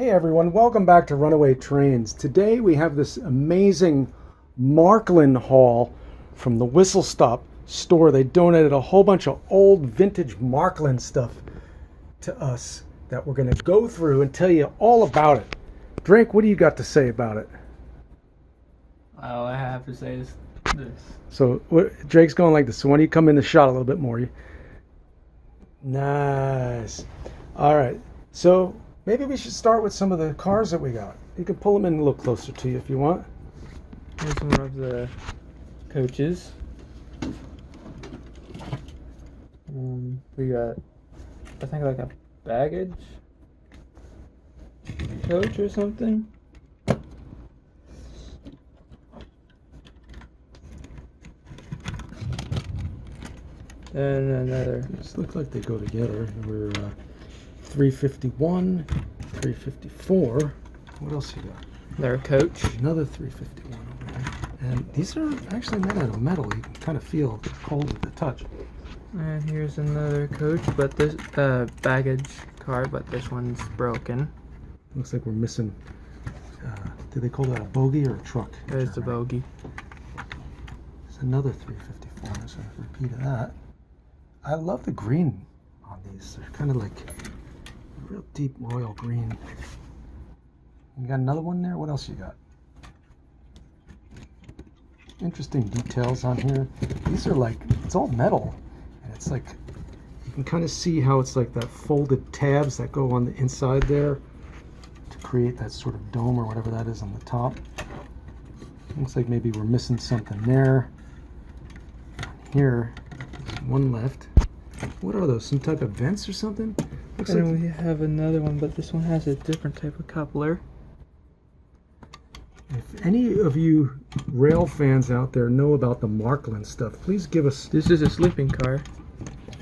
Hey everyone, welcome back to Runaway Trains. Today we have this amazing Marklin haul from the Whistle Stop store. They donated a whole bunch of old vintage Marklin stuff to us that we're going to go through and tell you all about it. Drake, what do you got to say about it? All I have to say is this. So Drake's going like this. So why don't you come in the shot a little bit more? Nice. All right. So maybe we should start with some of the cars that we got. You can pull them in a little closer to you if you want. Here's one of the coaches. We got, I think, like a baggage coach or something. And another. This looks like they go together. We're 351, 354. What else you got? Their coach. Another 351 over there. And these are actually made out of metal. You can kind of feel the cold with the touch. And here's another coach, but this baggage car, but this one's broken. Looks like we're missing. Do they call that a bogie or a truck? There's the bogie. There's another 354. So a repeat of that. I love the green on these. They're kind of like a real deep royal green. You got another one there? What else you got? Interesting details on here. These are like, it's all metal. And it's like, you can kind of see how it's like that folded tabs that go on the inside there to create that sort of dome or whatever that is on the top. Looks like maybe we're missing something there. Here, there's one left. What are those? Some type of vents or something? Looks And like we have another one, but this one has a different type of coupler. If any of you rail fans out there know about the Marklin stuff, please give us This is a sleeping car.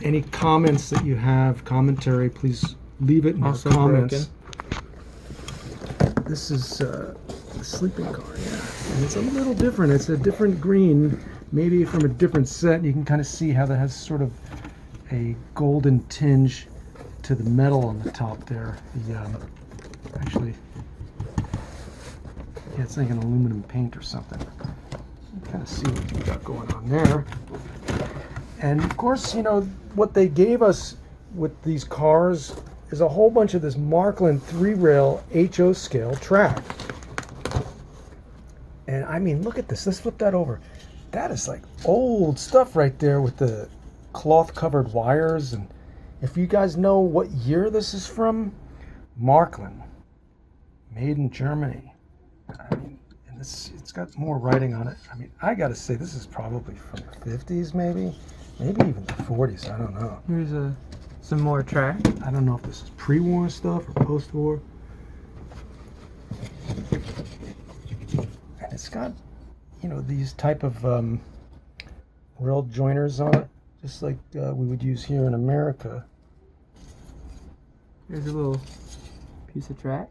any comments that you have, commentary, please leave it in Also the comments. broken. This is a sleeping car, yeah. And it's a little different. It's a different green, maybe from a different set. You can kind of see how that has sort of a golden tinge to the metal on the top there. Actually, yeah, it's like an aluminum paint or something. You kind of see what we got going on there. And of course, you know, what they gave us with these cars is a whole bunch of this Marklin 3-rail HO scale track. And I mean, look at this. Let's flip that over. That is like old stuff right there with the cloth covered wires. And if you guys know what year this is from, Marklin, made in Germany. I mean, and it's got more writing on it. I mean, I gotta say, this is probably from the 50s, maybe even the 40s. I don't know. Here's some more track. I don't know if this is pre-war stuff or post-war. And it's got, you know, these type of rail joiners on it, just like we would use here in America. Here's a little piece of track.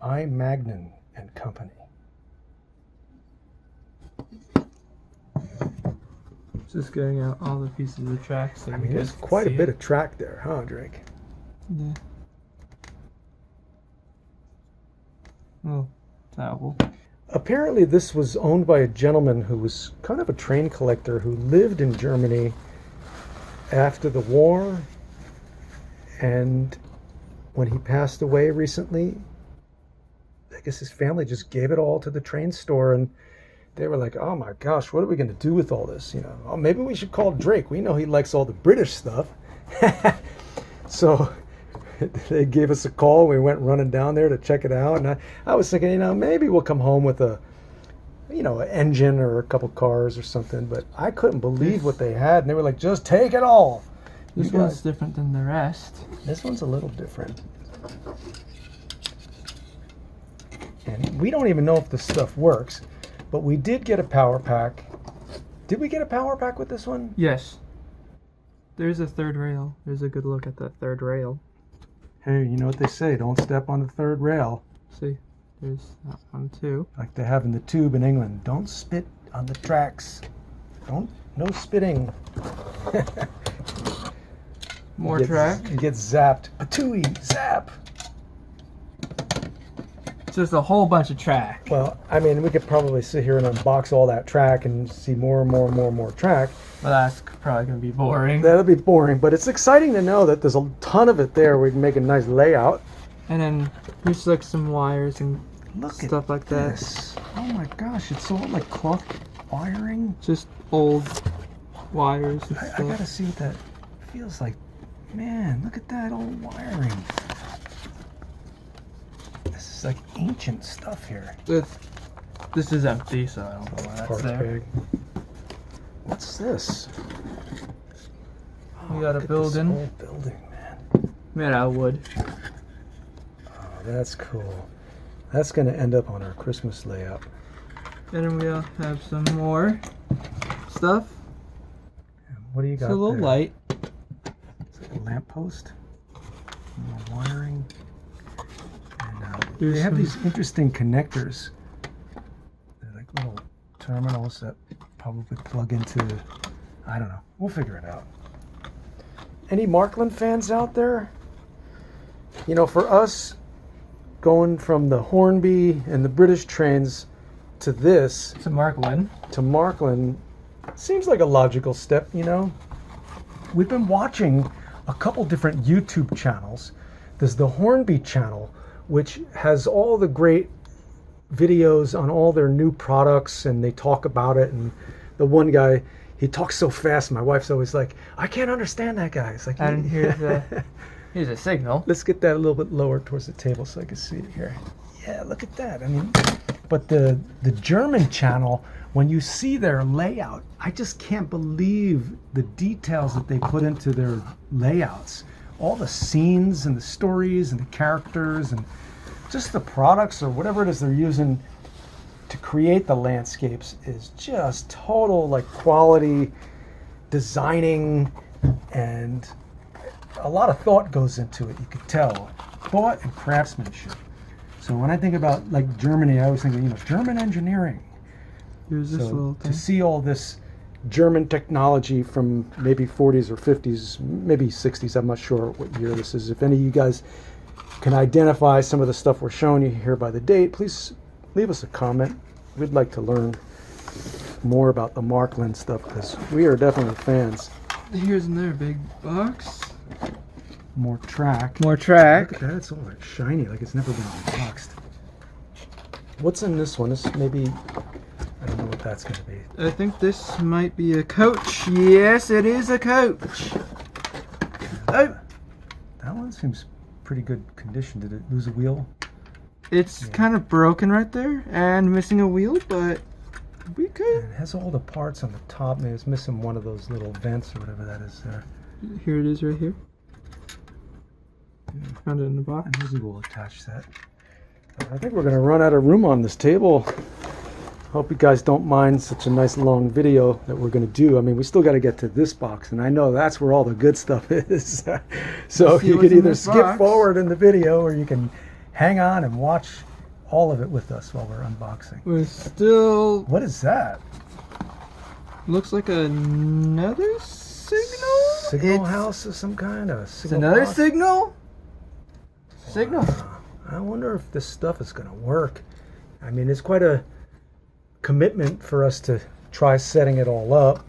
I. Magnin and Company. Just getting out all the pieces of track. So I mean, there's quite a bit of track there, huh, Drake? Yeah. Oh, towel. Apparently this was owned by a gentleman who was kind of a train collector who lived in Germany after the war, and when he passed away recently, I guess his family just gave it all to the train store, and they were like, oh my gosh, what are we going to do with all this? You know, oh, maybe we should call Drake. We know he likes all the British stuff. So they gave us a call. We went running down there to check it out. And I was thinking, you know, maybe we'll come home with a, you know, an engine or a couple cars or something. But I couldn't believe what they had. And they were like, just take it all. This one's different than the rest. This one's a little different. And we don't even know if this stuff works. But we did get a power pack. Did we get a power pack with this one? Yes. There's a third rail. There's a good look at that third rail. Hey, you know what they say, don't step on the third rail. See, there's that one too. Like they have in the tube in England. Don't spit on the tracks. No spitting. More you track. You get zapped. Patooey, zap. It's just a whole bunch of track. Well, I mean, we could probably sit here and unbox all that track and see more and more and more and more track. But that's probably going to be boring. That'll be boring, but it's exciting to know that there's a ton of it there. We can make a nice layout. And then here's like some wires and Look stuff at like that. this. Oh my gosh, it's all like cloth wiring. Just old wires and I stuff. gotta see what that feels like. Man, look at that old wiring. This is like ancient stuff here. This is empty, so I don't know why that's Parts there. bag. What's this? We got a look at this building. old building, man. Made out of wood. Oh, that's cool. That's gonna end up on our Christmas layout. And then we'll have some more stuff. What do you got It's a little there? light. It's like a lamppost. More wiring. And There's they have some- these interesting connectors. They're like little terminals that probably plug into, I don't know. We'll figure it out. Any Marklin fans out there? You know, for us, going from the Hornby and the British trains to this, It's a Marklin. to Marklin, seems like a logical step, you know? We've been watching a couple different YouTube channels. There's the Hornby channel, which has all the great videos on all their new products, and they talk about it. And the one guy, he talks so fast, my wife's always like, I can't understand that guy. It's like, And here's a signal. let's get that a little bit lower towards the table so I can see it here. Yeah, look at that. I mean, but the German channel, when you see their layout, I just can't believe the details that they put into their layouts. All the scenes and the stories and the characters and just the products or whatever it is they're using to create the landscapes is just total like quality designing, and a lot of thought goes into it. You could tell thought and craftsmanship. So when I think about like Germany, I always think of, you know, German engineering. Here's this little So thing. to see all this German technology from maybe 40s or 50s, maybe 60s, I'm not sure what year this is. If any of you guys can identify some of the stuff we're showing you here by the date, please leave us a comment. We'd like to learn more about the Marklin stuff because we are definitely fans. Here's another big box. More track. More track. Look at that, it's all like shiny, like it's never been unboxed. What's in this one? This maybe, I don't know what that's going to be. I think this might be a coach. Yes, it is a coach. Oh, That one seems pretty good condition. Did it lose a wheel? it's kind of broken right there and missing a wheel, but we could. And it has all the parts on the top. Maybe it's missing one of those little vents or whatever that is there. Here it is right here. Found it in the box. And maybe we'll attach that. I think we're going to run out of room on this table. Hope you guys don't mind such a nice long video that we're going to do. I mean, we still got to get to this box, and I know that's where all the good stuff is. So Let's see you what's can in either this skip box. forward in the video, or you can hang on and watch all of it with us while we're unboxing. We're still. What is that? Looks like another signal. Signal It's- house of some kind? A It's signal another box? signal. Signal. I wonder if this stuff is going to work. I mean, it's quite a commitment for us to try setting it all up,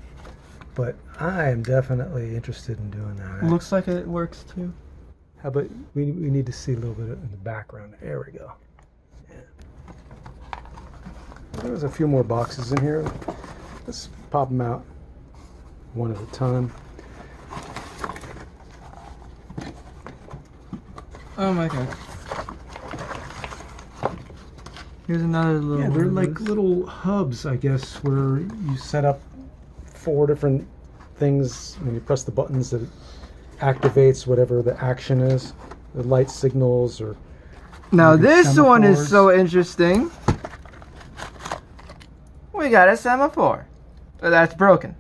but I am definitely interested in doing that. Looks like it works too. How about we need to see a little bit in the background. There we go. Yeah. There's a few more boxes in here. Let's pop them out one at a time. Oh my god. Here's another little. Yeah, they're one of like those. little hubs, I guess, where you set up 4 different things. When you press the buttons, that it activates whatever the action is, the light signals, or Now maybe this one is semaphores. so interesting. We got a semaphore. But that's broken.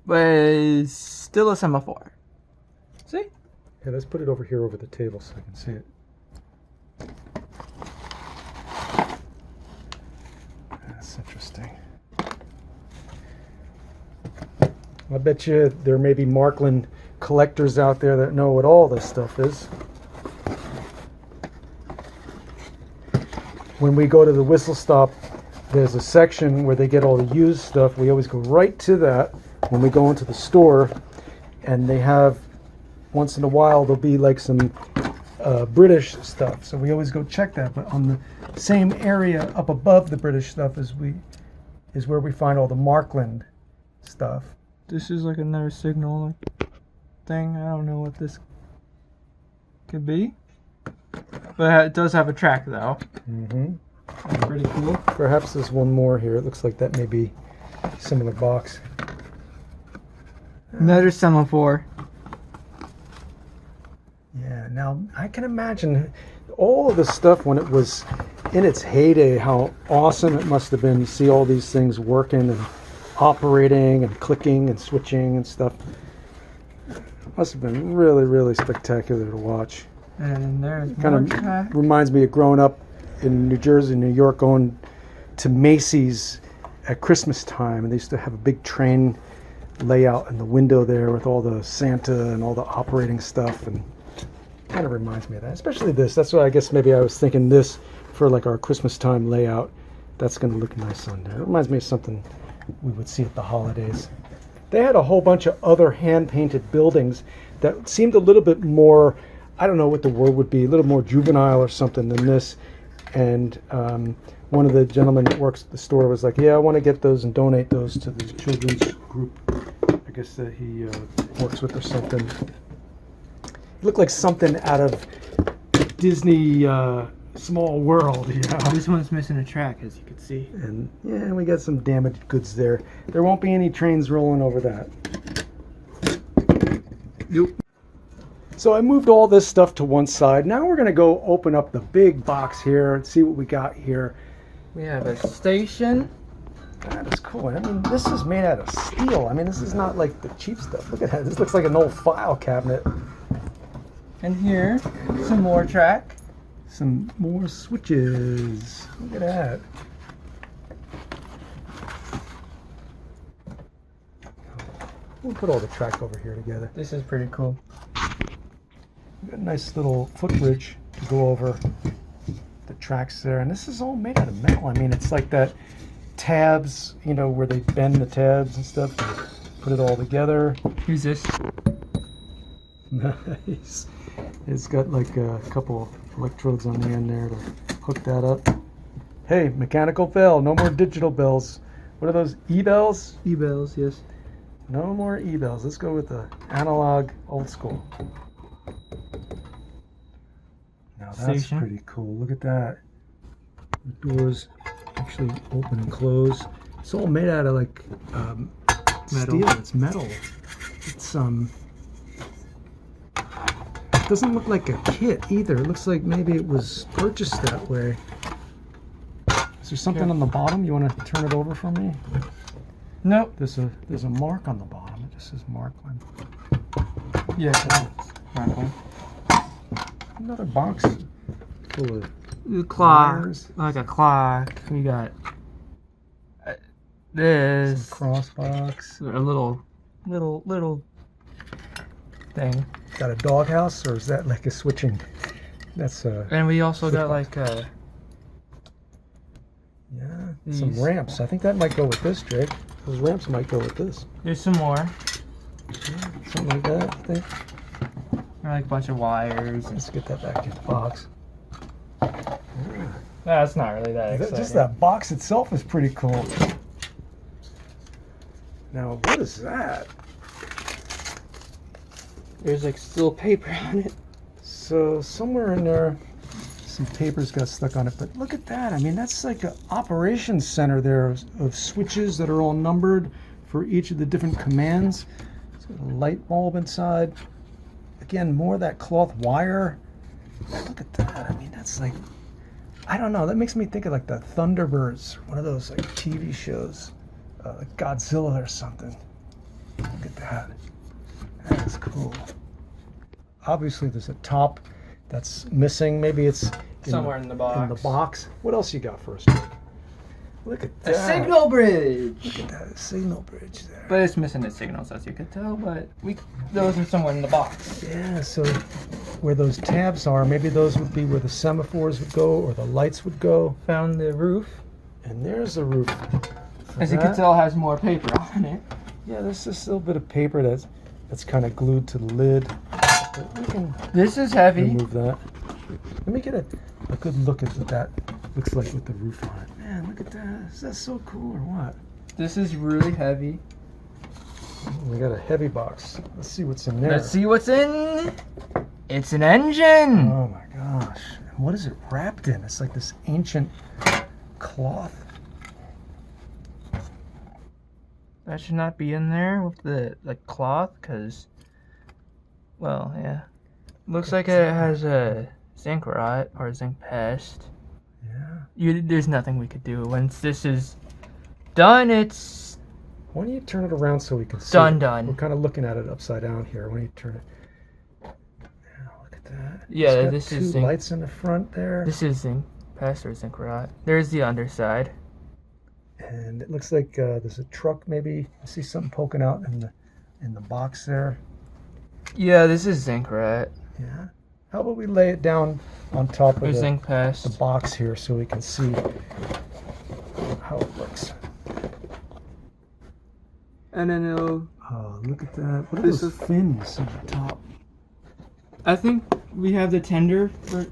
But it's still a semaphore. See? Yeah, let's put it over here over the table so I can see it. That's interesting. I bet you there may be Marklin collectors out there that know what all this stuff is. When we go to the whistle stop, there's a section where they get all the used stuff. We always go right to that when we go into the store, and they have, once in a while, there'll be like some British stuff. So we always go check that. But on the same area up above the British stuff is where we find all the Marklin stuff. This is like another signal thing. I don't know what this could be. But it does have a track though. Mm-hmm. That's pretty cool. Perhaps there's one more here. It looks like that may be a similar box. Another semaphore. Yeah, now I can imagine all of this stuff when it was in its heyday, how awesome it must have been to see all these things working and operating and clicking and switching and stuff. It must have been really, really spectacular to watch. And there's Kind of reminds me of growing up in New Jersey, New York, going to Macy's at Christmas time, and they used to have a big train layout in the window there with all the Santa and all the operating stuff, and kind of reminds me of that. Especially this. That's why I guess maybe I was thinking this for like our Christmas time layout. That's going to look nice on there. It reminds me of something we would see at the holidays. They had a whole bunch of other hand-painted buildings that seemed a little bit more, I don't know what the word would be, a little more juvenile or something than this. And one of the gentlemen that works at the store was like, yeah, I want to get those and donate those to the children's group, I guess, that he works with or something. It looked like something out of Disney Small World, you know. This one's missing a track, as you can see. And yeah, we got some damaged goods there. There won't be any trains rolling over that. Nope. So I moved all this stuff to one side. Now we're going to go open up the big box here and see what we got here. We have a station. That is cool. I mean, this is made out of steel. I mean, this is not like the cheap stuff. Look at that. This looks like an old file cabinet. And here, some more track. Some more switches. Look at that. We'll put all the track over here together. This is pretty cool. We've got a nice little footbridge to go over the tracks there. And this is all made out of metal. I mean, it's like that tabs, you know, where they bend the tabs and stuff. And put it all together. Who's this? Nice. It's got like a couple of electrodes on the end there to hook that up. Hey, mechanical bell. No more digital bells. What are those? E-bells? E-bells, yes. No more E-bells. Let's go with the analog old school. Now that's Station. pretty cool. Look at that. The doors actually open and close. It's all made out of like Metal. steel. It's metal. It's it doesn't look like a kit either. It looks like maybe it was purchased that way. Is there something on the bottom? You want to turn it over for me? Nope. There's a mark on the bottom. It just says Marklin. Yeah, that's Marklin. Another box full of The clock. wires. Like a clock. We got this. Some cross box. A little thing. Got a doghouse, or is that like a switching? That's And we also got like yeah, some These. ramps. I think that might go with this, Drake. Those ramps might go with this. there's some more. Yeah, something like that, I think. Like a bunch of wires. Let's get that back in the box. That's not really that exciting. Just that box itself is pretty cool. Now, what is that? There's like still paper on it. So somewhere in there, some papers got stuck on it. But look at that. I mean, that's like an operations center there of switches that are all numbered for each of the different commands. It's got a light bulb inside. Again, more of that cloth wire. Look at that. I mean, that's like, I don't know. That makes me think of like the Thunderbirds, one of those like TV shows, like Godzilla or something. Look at that. That's cool. Obviously, there's a top that's missing. Maybe it's Somewhere in the box. In the box. What else you got for us, Drake? Look at A that. signal bridge. Look at that signal bridge there. But it's missing its signals, as you could tell. But those are somewhere in the box. Yeah, so where those tabs are, maybe those would be where the semaphores would go or the lights would go. Found the roof. And there's the roof. As you can tell, has more paper on it. Yeah, there's just a little bit of paper that's kind of glued to the lid. But we can This is heavy. remove that. Let me get a good look at what that looks like with the roof on it. Man, look at that. Is that so cool or what? This is really heavy. We got a heavy box. Let's see what's in there. Let's see what's in. It's an engine. Oh my gosh. And what is it wrapped in? It's like this ancient cloth. That should not be in there with the cloth, because, well, yeah. Looks like it has a zinc rot or zinc pest. Yeah. There's nothing we could do. Once this is done, it's Why don't you turn it around so we can see done, it? done. We're kind of looking at it upside down here. Why don't you turn it? Yeah, look at that. Yeah, It's got this two is zinc. lights in the front there. This is zinc pest or zinc rot. There's the underside. And it looks like there's a truck maybe. I see something poking out in the box there. Yeah, this is zinc rot Yeah. How about we lay it down on top or of zinc the pest. box here so we can see how it looks. And then it'll. Oh, look at that. What are This those is- fins on the top? I think we have the tender for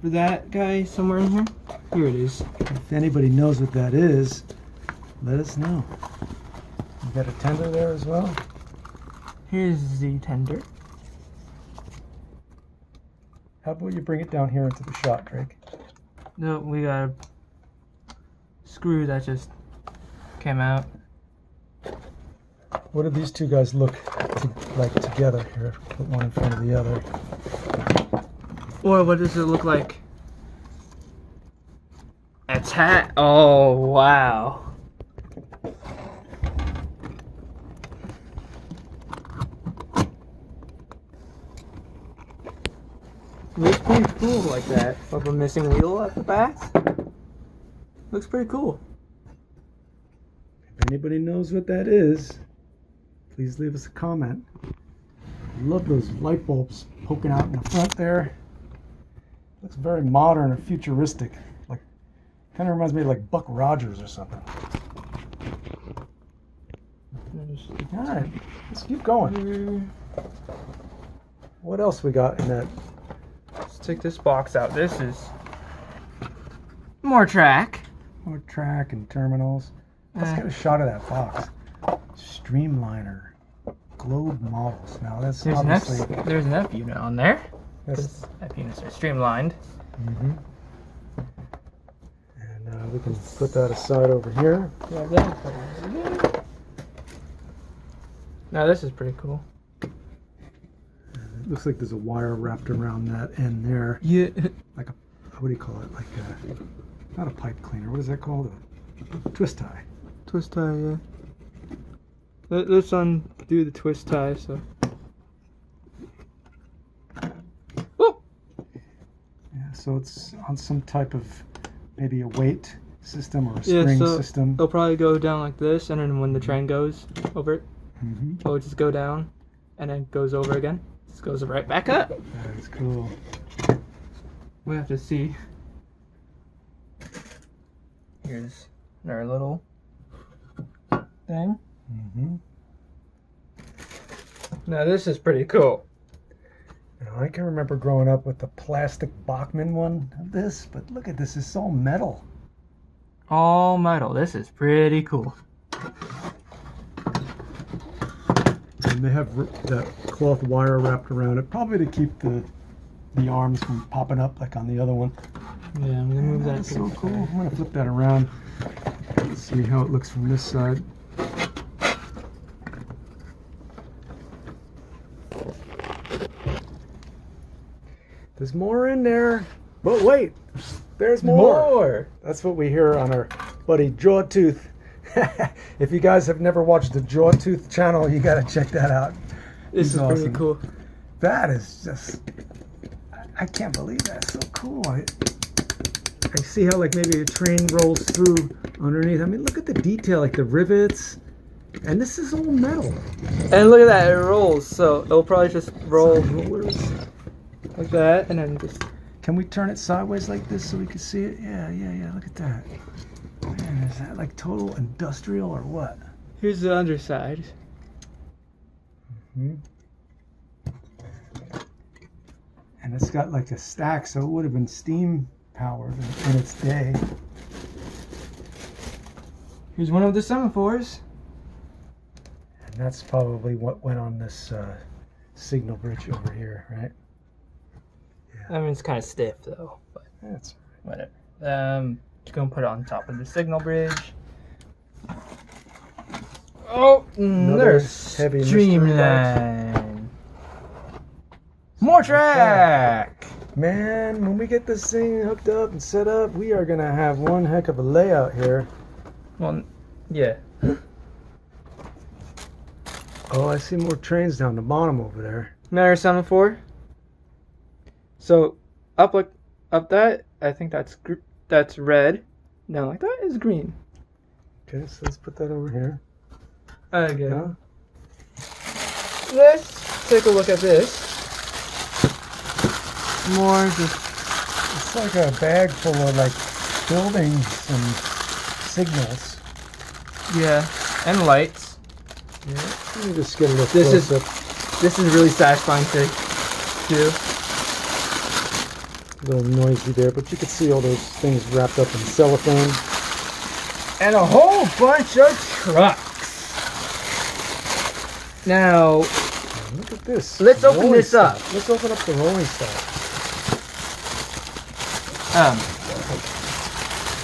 that guy somewhere in here. Here it is. If anybody knows what that is, let us know. You got a tender there as well? Here's the tender. How about you bring it down here into the shot, Drake? No, we got a screw that just came out. What do these two guys look like together here? Put one in front of the other. Or what does it look like? Attack! Oh, wow. Looks pretty cool like that. With a missing wheel at the back. Looks pretty cool. If anybody knows what that is, please leave us a comment. I love those light bulbs poking out in the front there. Looks very modern and futuristic. Like, kind of reminds me of like Buck Rogers or something. All right, let's keep going. What else we got in that? Let's take this box out. This is more track. More track and terminals. Let's get a shot of that box. Streamliner. Globe models. Now that's There's obviously... there's an F unit on there. That's, F units are streamlined. mm-hmm. And we can put that aside over here. Now this is pretty cool. It looks like there's a wire wrapped around that end there. Yeah. Like a, what do you call it? Like a, not a pipe cleaner. What is that called? A twist tie. Twist tie, yeah. Let's undo the twist tie, so. Whoop! Yeah, so it's on some type of maybe a weight system or a spring system. It'll probably go down like this, and then when the train goes over it, Mm-hmm. it'll just go down, and then goes over again. Just goes right back up. That is cool. We have to see. Here's our little thing. Mm-hmm. Now this is pretty cool. Now, I can remember growing up with the plastic Bachmann one of this, but look at this. It's all metal. All metal. This is pretty cool. And they have that cloth wire wrapped around it, probably to keep the arms from popping up like on the other one. Yeah, I'm gonna move that. That's so cool. I'm gonna flip that around. Let's see how it looks from this side. There's more in there, but wait, there's more. That's what we hear on our buddy Jawtooth. If you guys have never watched the Jawtooth channel, you gotta check that out. This He's is pretty awesome. cool. That is just, I can't believe that's so cool. I see how like maybe a train rolls through underneath. I mean, look at the detail, like the rivets. And this is all metal. And look at that, it rolls, so it'll probably just roll Side rollers. like that, and then just... Can we turn it sideways like this so we can see it? Yeah, look at that. Man, is that like total industrial or what? Here's the underside. And it's got like a stack, so it would have been steam powered in its day. Here's one of the semaphores. And that's probably what went on this signal bridge over here, right? I mean, it's kind of stiff though, but That's whatever. Just gonna put it on top of the signal bridge. Oh, there's heavy streamline. More track. Man, when we get this thing hooked up and set up, we are gonna have one heck of a layout here. Well, yeah. Oh, I see more trains down the bottom over there. Another semaphore. So up that, I think that's red. Down like that is green. Okay, so let's put that over here. Okay. Yeah. Let's take a look at this. More just It's like a bag full of like buildings and signals. yeah, and lights. Yeah. Let me just get a look This is- close up. This is really satisfying to do. A little noisy there, but you can see all those things wrapped up in cellophane. And a whole bunch of trucks. Now, Look at this. Let's open rolling this up. stuff. Let's open up the rolling stuff.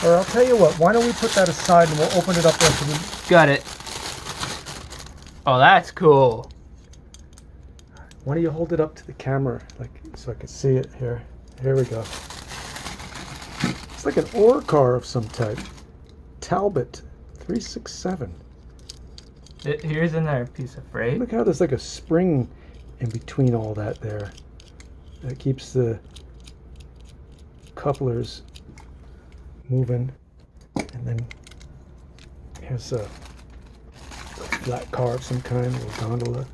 Or I'll tell you what, why don't we put that aside and we'll open it up after we... got it. Oh, that's cool. Why don't you hold it up to the camera, like, so I can see it here. Here we go. It's like an ore car of some type. Talbot 367. Here's another piece of freight. Look how there's like a spring in between all that there. That keeps the couplers moving. And then here's a flat car of some kind, a little gondola.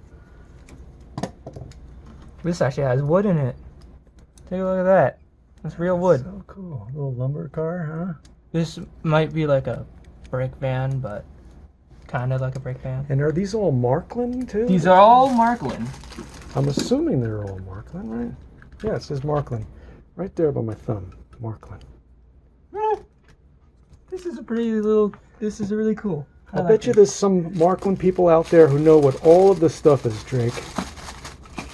This actually has wood in it. Take a look at that. That's real wood. So cool. A little lumber car, huh? This might be like a brake van, but kind of like a brake van. And are these all Marklin too? These are all Marklin. I'm assuming they're all Marklin, right? Yeah, it says Marklin. Right there by my thumb. Marklin. This is a pretty little. This is really cool. I bet you there's some Marklin people out there who know what all of this stuff is, Drake.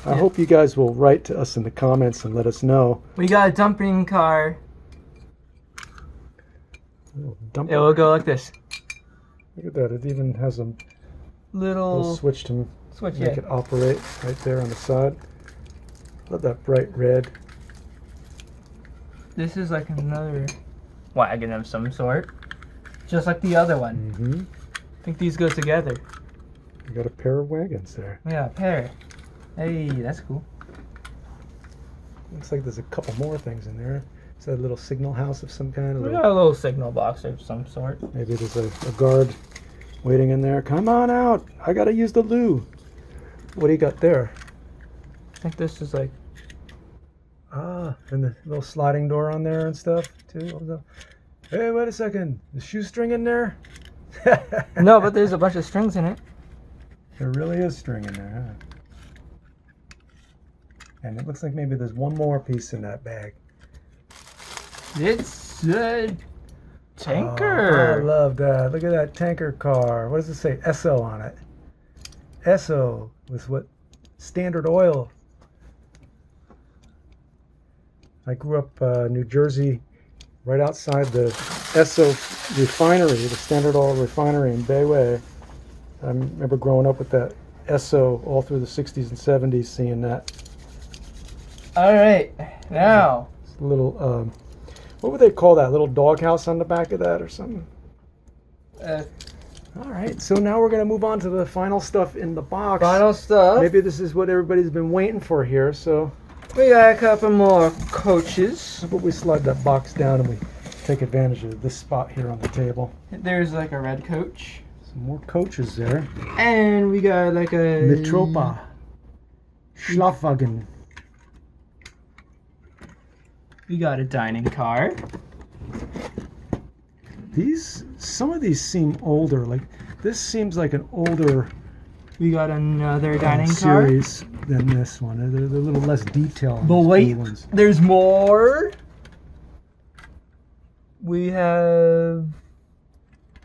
I hope you guys will write to us in the comments and let us know. We got a dumping car. Dump It will go like this. Look at that. It even has a little Little switch to switch, make yeah. it operate right there on the side. Love that bright red. This is like another wagon of some sort. Just like the other one. Mm-hmm. I think these go together. You got a pair of wagons there. Yeah, a pair. Hey, that's cool. Looks like there's a couple more things in there. Is that a little signal house of some kind? We got a little signal box of some sort. Maybe there's a guard waiting in there. Come on out. I got to use the loo. What do you got there? I think this is like... Ah, and the little sliding door on there and stuff, too. Hey, wait a second. The shoestring in there? No, but there's a bunch of strings in it. There really is string in there, huh? And it looks like maybe there's one more piece in that bag. It's a Oh, I tanker. love that. Look at that tanker car. What does it say? Esso on it. Esso was what? Standard Oil. I grew up New Jersey, right outside the Esso refinery, the Standard Oil refinery in Bayway. I remember growing up with that Esso all through the 60s and 70s, seeing that. All right, now. It's a little, what would they call that? Little doghouse on the back of that or something? All right, so now we're going to move on to the final stuff in the box. Final stuff. Maybe this is what everybody's been waiting for here, so We got a couple more coaches. how about we slide that box down and we take advantage of this spot here on the table. There's like a red coach. Some more coaches there. And we got like a... Mitropa. Schlafwagen. We got a dining car. Some of these seem older. Like this seems like an older We got another dining car. series than this one. They're a little less detailed. But these wait, blue ones. there's more. We have...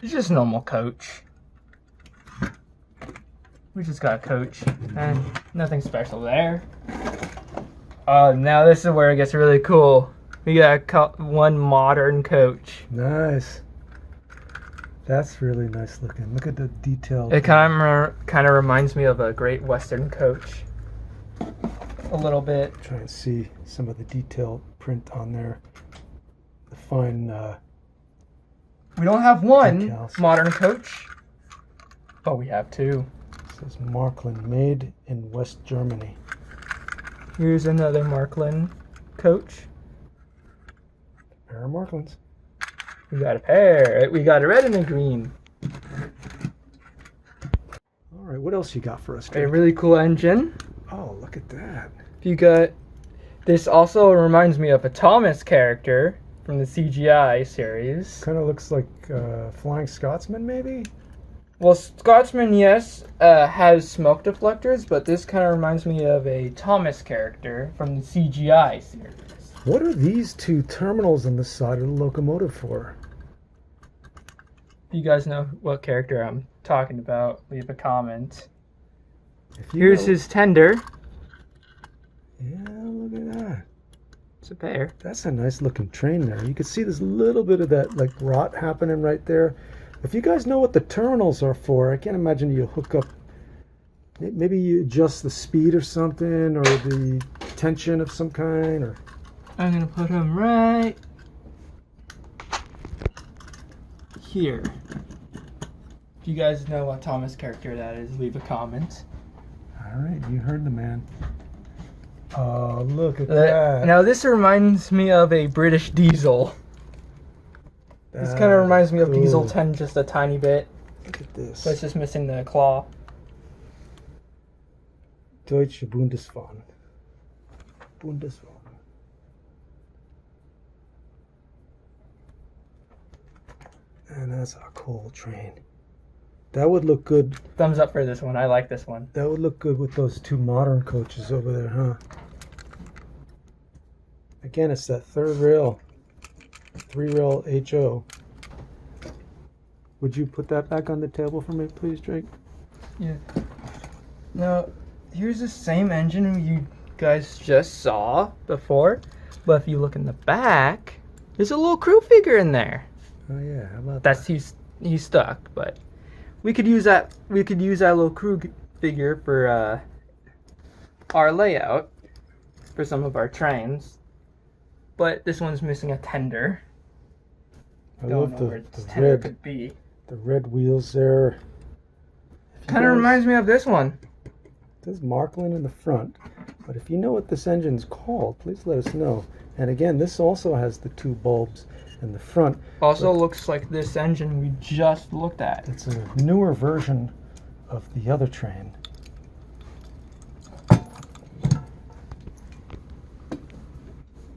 It's just a normal coach. We just got a coach. And nothing special there. Now this is where it gets really cool. We got one modern coach. Nice. That's really nice looking. Look at the detail. It kind of reminds me of a Great Western coach. A little bit. Try and see some of the detail print on there. The fine. We don't have one Decals. modern coach, but we have two. It says Marklin, made in West Germany. Here's another Marklin coach. Pair of Marklins. We got a pair. We got a red and a green. All right, what else you got for us, A Drayke? really cool engine. Oh, look at that. You got... This also reminds me of a Thomas character from the CGI series. Kind of looks like Flying Scotsman, maybe? Well, Scotsman, yes, has smoke deflectors, but this kind of reminds me of a Thomas character from the CGI series. What are these two terminals on the side of the locomotive for? If you guys know what character I'm talking about, leave a comment. If you Here's know- his tender. Yeah, look at that. It's a pair. That's a nice looking train there. You can see there's a little bit of that like rot happening right there. If you guys know what the terminals are for, I can't imagine you hook up. Maybe you adjust the speed or something, or the tension of some kind, or. I'm gonna put him right here. If you guys know what Thomas character that is, leave a comment. All right, you heard the man. Oh, look at that. Now this reminds me of a British diesel. This kind of reminds me of Cool. Diesel 10 just a tiny bit. Look at this. So it's just missing the claw. Deutsche Bundesbahn. Bundesbahn. And that's a cool train. That would look good. Thumbs up for this one. I like this one. That would look good with those two modern coaches over there, huh? Again, it's that third rail. 3-rail HO. Would you put that back on the table for me, please, Drayke? Yeah. Now, here's the same engine you guys just saw before, but if you look in the back, there's a little crew figure in there. Oh yeah, how about That's that? he's stuck, but we could use that. We could use that little crew figure for our layout for some of our trains. But this one's missing a tender. I Don't love know where the this tender red, could be. the red wheels there. Kind of reminds me of this one. There's Marklin in the front, but if you know what this engine's called, please let us know. And again, this also has the two bulbs in the front. Also looks like this engine we just looked at. It's a newer version of the other train.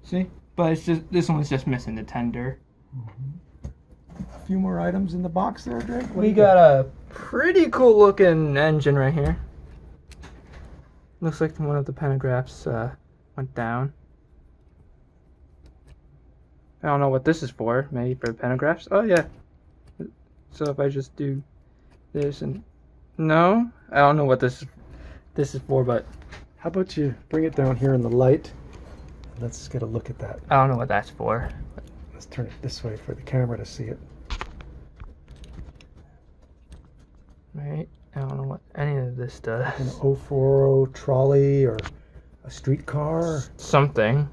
See? But it's just this one's just missing the tender. A few more items in the box there, Drayke. What do We you got a pretty cool looking engine right here. Looks like one of the pantographs went down. I don't know what this is for. Maybe for pantographs. Oh yeah. So if I just do this and no, I don't know what this is for, but How about you bring it down here in the light? Let's get a look at that. I don't know what that's for. Let's turn it this way for the camera to see it. Right? I don't know what any of this does. An 040 trolley or a streetcar. Something.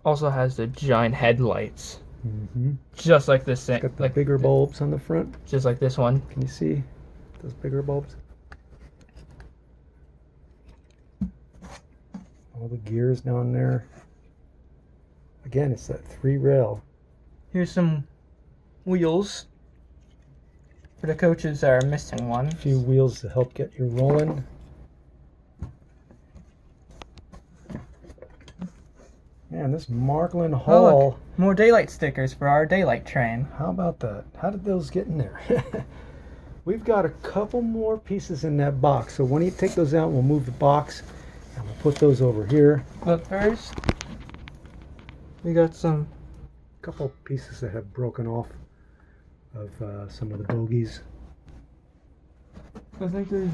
Also has the giant headlights, Mm-hmm. just like this. Got the Like bigger bulbs on the front. just like this one. Can you see those bigger bulbs? All the gears down there. Again, it's that 3-rail. Here's some wheels for the coaches that are missing one. A few wheels to help get you rolling. Man, this Marklin Oh, Hall. look, more daylight stickers for our daylight train. How about that? How did those get in there? We've got a couple more pieces in that box. So when you take those out, we'll move the box and we'll put those over here. But first, we got some. Couple pieces that have broken off of some of the bogies. I think there's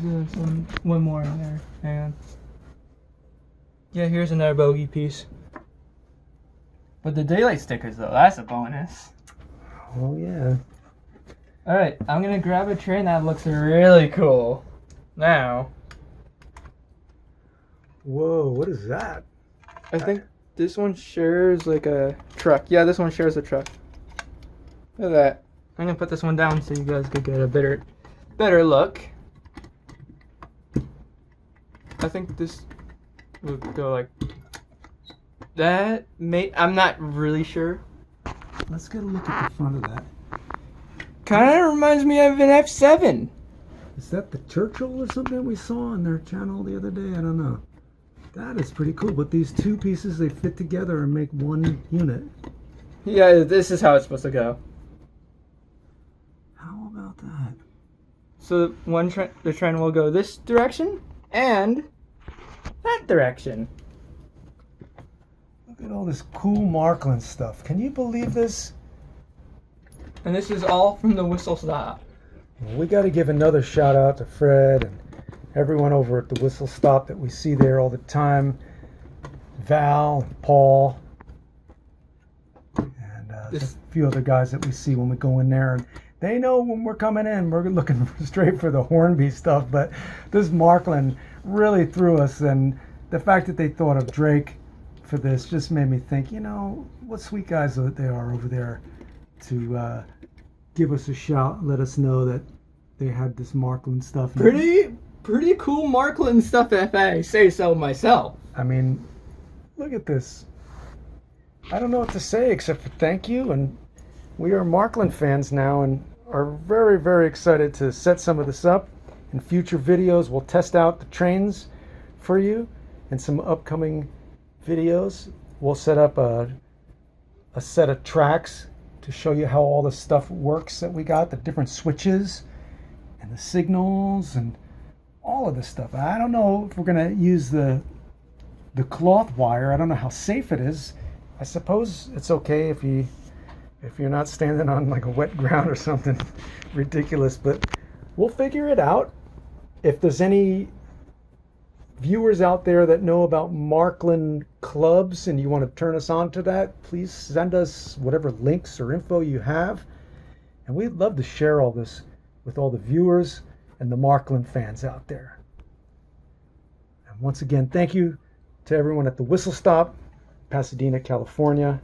one more in there. Hang on. Yeah, here's another bogey piece. But the daylight stickers, though, that's a bonus. Oh yeah. Alright, I'm gonna grab a train that looks really cool. Now. Whoa, what is that? I think this one shares like a truck. Yeah, this one shares a truck. Look at that. I'm gonna put this one down so you guys could get a better look. I think this will go like that. I'm not really sure. Let's get a look at the front of that. Kind of reminds me of an F7. Is that the Churchill or something we saw on their channel the other day? I don't know. That is pretty cool. But these two pieces, they fit together and make one unit. Yeah, this is how it's supposed to go. How about that? So the train will go this direction and that direction. Look at all this cool Marklin stuff. Can you believe this? And this is all from the whistle stop. Well, we got to give another shout out to Fred and everyone over at the Whistle Stop that we see there all the time. Val, and Paul, and a few other guys that we see when we go in there. And they know when we're coming in, we're looking straight for the Hornby stuff. But this Marklin really threw us. And the fact that they thought of Drayke for this just made me think, you know, what sweet guys they are over there to give us a shout and let us know that they had this Marklin stuff. Pretty cool Marklin stuff, if I say so myself. I mean, look at this. I don't know what to say except for thank you. And we are Marklin fans now and are very, very excited to set some of this up. In future videos, we'll test out the trains for you. In some upcoming videos, we'll set up a set of tracks to show you how all the stuff works that we got, the different switches and the signals and all of this stuff. I don't know if we're going to use the cloth wire. I don't know how safe it is. I suppose it's okay if you're not standing on like a wet ground or something ridiculous, but we'll figure it out. If there's any viewers out there that know about Marklin clubs and you want to turn us on to that, please send us whatever links or info you have. And we'd love to share all this with all the viewers and the Marklin fans out there. And once again, thank you to everyone at the Whistle Stop, Pasadena, California.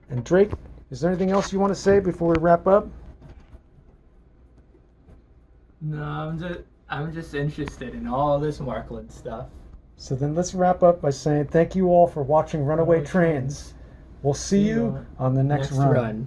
And Drayke, is there anything else you want to say before we wrap up? No, I'm just interested in all this Marklin stuff. So then let's wrap up by saying thank you all for watching Runaway Trains. We'll see you on the next run.